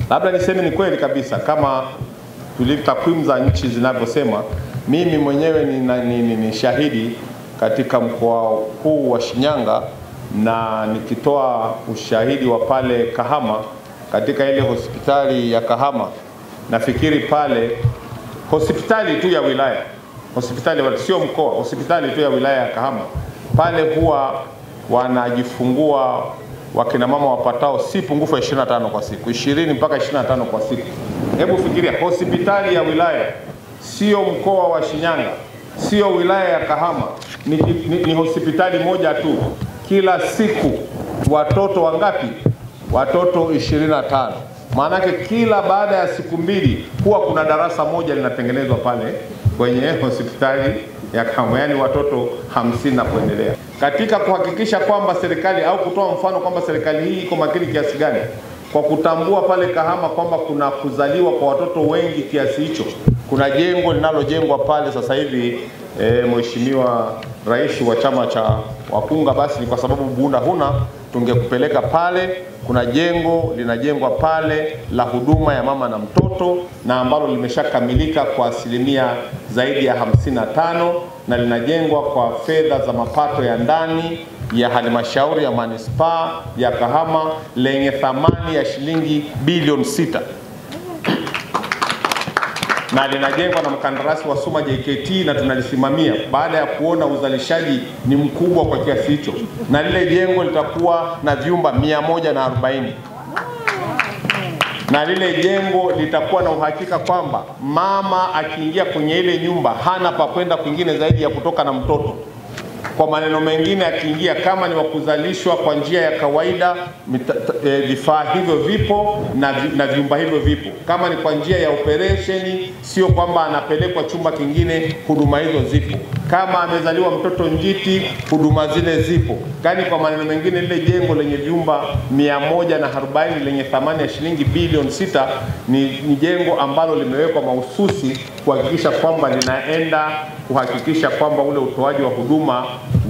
Labda niseme ni kweli kabisa kama tulivyo takwimu za nchi zinavyosema. Mimi mwenyewe ni shahidi katika mkoa huu wa Shinyanga, na nikitoa ushahidi wa pale Kahama katika ile hospitali ya Kahama. Nafikiri pale hospitali tu ya wilaya, hospitali sio mkoa, hospitali tu ya wilaya ya Kahama, pale huwa wanajifungua wakina mama wapatao si pungufu ya 25 kwa siku, 20 mpaka 25 kwa siku. Hebu fikiria, hospitali ya wilaya, sio mkoa wa Shinyanga, sio wilaya ya Kahama, ni hospitali moja tu. Kila siku watoto wangapi? Watoto 25. Maanake kila baada ya siku mbili huwa kuna darasa moja linatengenezwa pale kwenye hospitali ya Kahama, yani watoto 50 na kuendelea. Katika kuhakikisha kwamba serikali au kutoa mfano kwamba serikali hii iko makini kiasi gani kwa kutambua pale Kahama kwamba kuna kuzaliwa kwa watoto wengi kiasi hicho, kuna jengo linalojengwa pale sasa hivi. Mheshimiwa Rais wa chama cha wakunga, basi ni kwa sababu Bunda huna, tungekupeleka pale. Kuna jengo linajengwa pale la huduma ya mama na mtoto, na ambalo limeshakamilika kwa asilimia zaidi ya 55, na linajengwa kwa fedha za mapato ya ndani ya halmashauri ya manispaa ya Kahama lenye thamani ya shilingi bilioni 6, na linajengwa na mkandarasi wa Suma JKT, na tunalisimamia baada ya kuona uzalishaji ni mkubwa kwa kiasi hicho, na lile jengo litakuwa na vyumba 140, na lile jengo litakuwa na uhakika kwamba mama akiingia kwenye ile nyumba hana pa kwenda kwingine zaidi ya kutoka na mtoto. Kwa maneno mengine, akiingia kama ni wakuzalishwa kwa njia ya kawaida, vifaa hivyo vipo na vyumba hivyo vipo. Kama ni kwa njia ya operesheni, sio kwamba anapelekwa chumba kingine, huduma hizo zipo. Kama amezaliwa mtoto njiti, huduma zile zipo. Kani kwa maneno mengine, lile jengo lenye vyumba 140 lenye thamani ya shilingi bilioni 6 ni jengo ambalo limewekwa mahususi kuhakikisha kwamba linaenda kuhakikisha kwamba ule utoaji wa huduma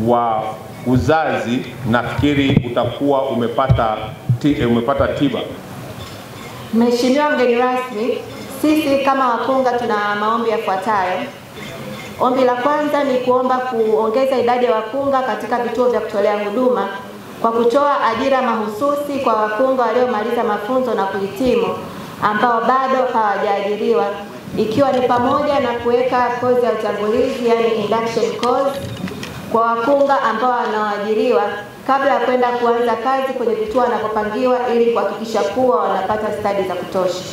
wa uzazi, nafikiri utakuwa umepata tiba. Mheshimiwa mgeni rasmi, sisi kama wakunga tuna maombi yafuatayo. Ombi la kwanza ni kuomba kuongeza idadi ya wakunga katika vituo vya kutolea huduma kwa kutoa ajira mahususi kwa wakunga waliomaliza mafunzo na kuhitimu ambao bado hawajaajiriwa, ikiwa ni pamoja na kuweka kozi ya utangulizi, yani induction course, kwa wakunga ambao wanaoajiriwa kabla ya kwenda kuanza kazi kwenye vituo wanapopangiwa, ili kuhakikisha kuwa wanapata stadi za kutosha.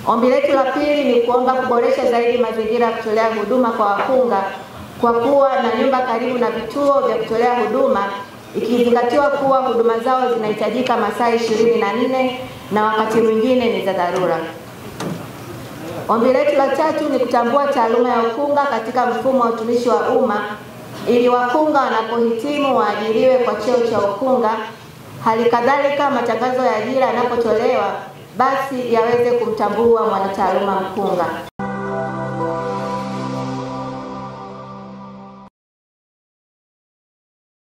Ombi letu la pili ni kuomba kuboresha zaidi mazingira ya kutolea huduma kwa wakunga kwa kuwa na nyumba karibu na vituo vya kutolea huduma, ikizingatiwa kuwa huduma zao zinahitajika masaa 24 na wakati mwingine ni za dharura. Ombi letu la tatu ni kutambua taaluma ya ukunga katika mfumo wa utumishi wa umma, ili wakunga wanapohitimu waajiriwe kwa cheo cha ukunga. Hali kadhalika, matangazo ya ajira yanapotolewa basi yaweze kumtambua mwanataaluma mkunga.